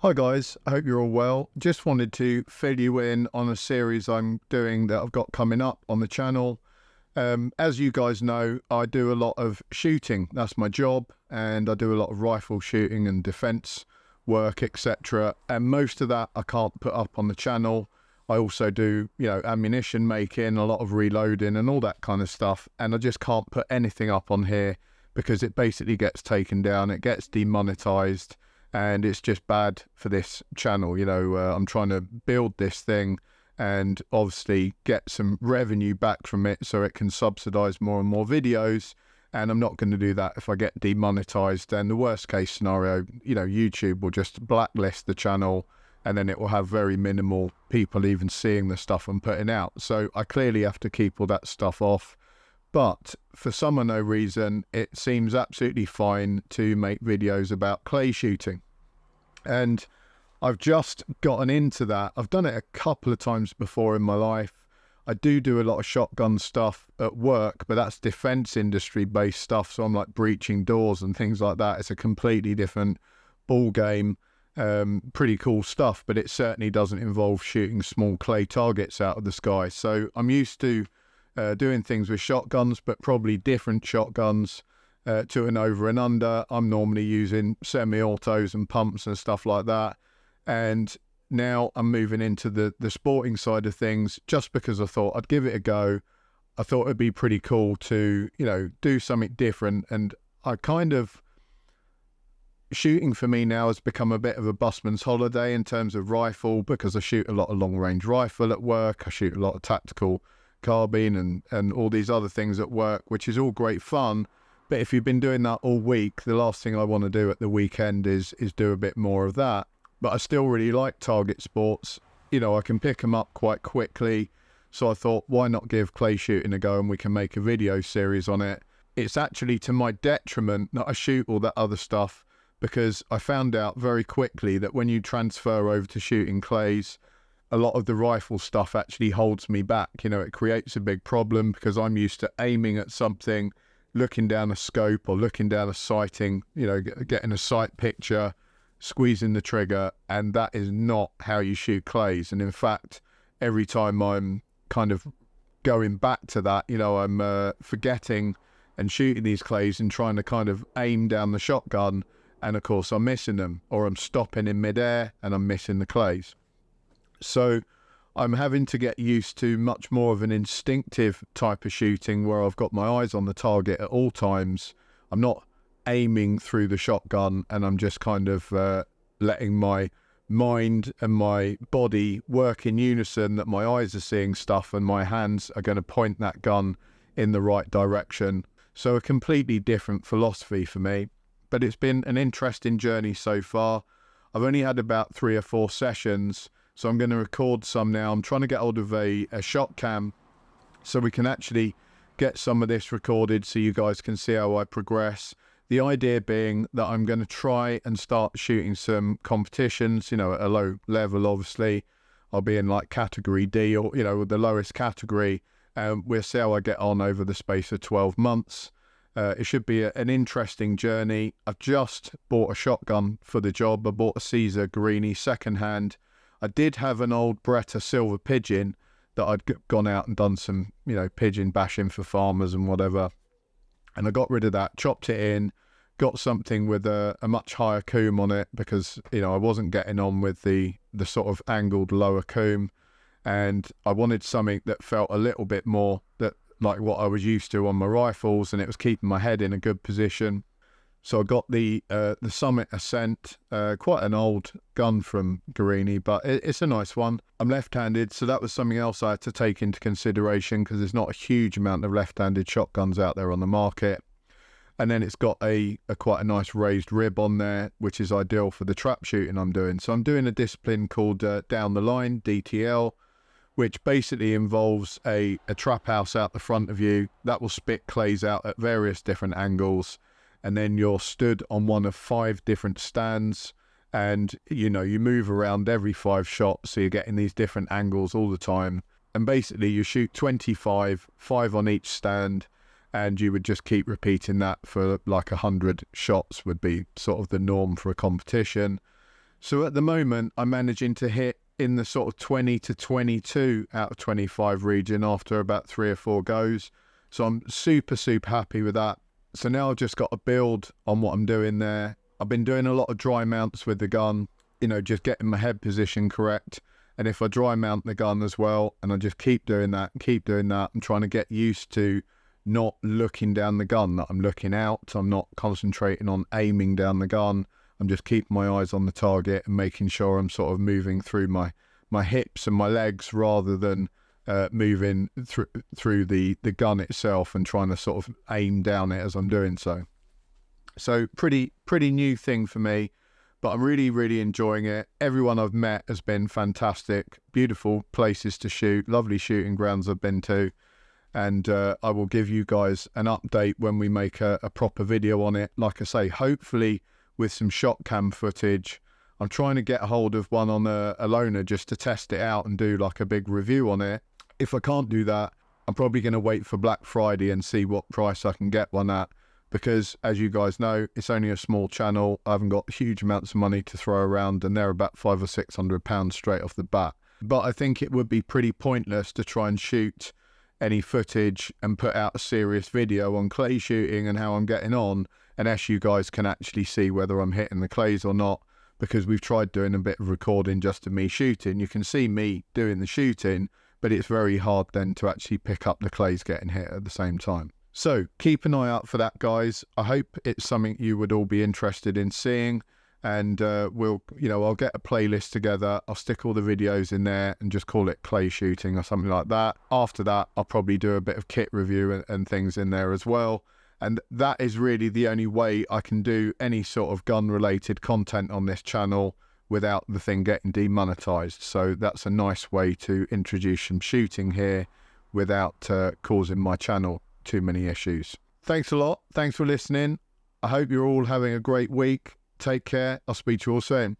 Hi guys, I hope you're all well. Just wanted to fill you in on a series I'm doing that I've got coming up on the channel. As you guys know, I do a lot of shooting. That's my job, and I do a lot of rifle shooting and defense work, etc. And most of that I can't put up on the channel. I also do, ammunition making, a lot of reloading and all that kind of stuff. And I just can't put anything up on here because it basically gets taken down, it gets demonetized. And it's just bad for this channel. I'm trying to build this thing and obviously get some revenue back from it so it can subsidize more and more videos. And I'm not going to do that if I get demonetized. And the worst case scenario, YouTube will just blacklist the channel, and then it will have very minimal people even seeing the stuff I'm putting out. So I clearly have to keep all that stuff off. But for some or no reason, it seems absolutely fine to make videos about clay shooting. And I've just gotten into that. I've done it a couple of times before in my life. I do a lot of shotgun stuff at work, but that's defense industry based stuff. So I'm like breaching doors and things like that. It's a completely different ball game. Pretty cool stuff, but it certainly doesn't involve shooting small clay targets out of the sky. So I'm used to doing things with shotguns, but probably different shotguns to an over and under. I'm normally using semi-autos and pumps and stuff like that. And now I'm moving into the sporting side of things just because I thought I'd give it a go. I thought it'd be pretty cool to, do something different. And shooting for me now has become a bit of a busman's holiday in terms of rifle, because I shoot a lot of long range rifle at work. I shoot a lot of tactical carbine and all these other things at work, which is all great fun. But if you've been doing that all week, the last thing I want to do at the weekend is do a bit more of that. But I still really like target sports. I can pick them up quite quickly. So I thought, why not give clay shooting a go, and we can make a video series on it. It's actually to my detriment that I shoot all that other stuff, because I found out very quickly that when you transfer over to shooting clays, a lot of the rifle stuff actually holds me back. It creates a big problem because I'm used to aiming at something, looking down a scope or looking down a sighting, getting a sight picture, squeezing the trigger, and that is not how you shoot clays. And in fact, every time I'm kind of going back to that, I'm forgetting and shooting these clays and trying to kind of aim down the shotgun, and of course I'm missing them, or I'm stopping in midair and I'm missing the clays. So I'm having to get used to much more of an instinctive type of shooting where I've got my eyes on the target at all times. I'm not aiming through the shotgun, and I'm just kind of letting my mind and my body work in unison, that my eyes are seeing stuff and my hands are going to point that gun in the right direction. So a completely different philosophy for me, but it's been an interesting journey so far. I've only had about 3 or 4 sessions, so I'm going to record some now. I'm trying to get hold of a shot cam so we can actually get some of this recorded so you guys can see how I progress. The idea being that I'm going to try and start shooting some competitions, at a low level, obviously. I'll be in like category D, or, the lowest category. We'll see how I get on over the space of 12 months. It should be an interesting journey. I've just bought a shotgun for the job. I bought a Caesar Guarini secondhand. I did have an old Beretta Silver Pigeon that I'd gone out and done some, pigeon bashing for farmers and whatever. And I got rid of that, chopped it in, got something with a much higher coom on it because, I wasn't getting on with the sort of angled lower coom. And I wanted something that felt a little bit more like what I was used to on my rifles, and it was keeping my head in a good position. So I got the Summit Ascent, quite an old gun from Guarini, but it's a nice one. I'm left-handed, so that was something else I had to take into consideration, because there's not a huge amount of left-handed shotguns out there on the market. And then it's got quite a nice raised rib on there, which is ideal for the trap shooting I'm doing. So I'm doing a discipline called Down the Line, DTL, which basically involves a trap house out the front of you that will spit clays out at various different angles. And then you're stood on one of 5 different stands, and you move around every 5 shots, so you're getting these different angles all the time. And basically you shoot 25, 5 on each stand, and you would just keep repeating that for like 100 shots would be sort of the norm for a competition. So at the moment, I'm managing to hit in the sort of 20 to 22 out of 25 region after about 3 or 4 goes. So I'm super, super happy with that. So now I've just got to build on what I'm doing there. I've been doing a lot of dry mounts with the gun, you know, just getting my head position correct. And if I dry mount the gun as well, and I just keep doing that, I'm trying to get used to not looking down the gun, that I'm looking out. I'm not concentrating on aiming down the gun. I'm just keeping my eyes on the target and making sure I'm sort of moving through my hips and my legs rather than moving through the gun itself and trying to sort of aim down it as I'm doing so. So pretty new thing for me, but I'm really, really enjoying it. Everyone I've met has been fantastic. Beautiful places to shoot, lovely shooting grounds I've been to. And I will give you guys an update when we make a proper video on it. Like I say, hopefully with some shot cam footage. I'm trying to get a hold of one on a loaner just to test it out and do like a big review on it. If I can't do that, I'm probably going to wait for Black Friday and see what price I can get one at, because as you guys know, it's only a small channel. I haven't got huge amounts of money to throw around, and they're about £500 or £600 straight off the bat. But I think it would be pretty pointless to try and shoot any footage and put out a serious video on clay shooting and how I'm getting on, unless you guys can actually see whether I'm hitting the clays or not, because we've tried doing a bit of recording just of me shooting. You can see me doing the shooting, but it's very hard then to actually pick up the clays getting hit at the same time. So keep an eye out for that, guys. I hope it's something you would all be interested in seeing, and I'll get a playlist together. I'll stick all the videos in there and just call it clay shooting or something like that. After that, I'll probably do a bit of kit review and things in there as well. And that is really the only way I can do any sort of gun related content on this channel without the thing getting demonetized. So that's a nice way to introduce some shooting here without causing my channel too many issues. Thanks a lot. Thanks for listening. I hope you're all having a great week. Take care. I'll speak to you all soon.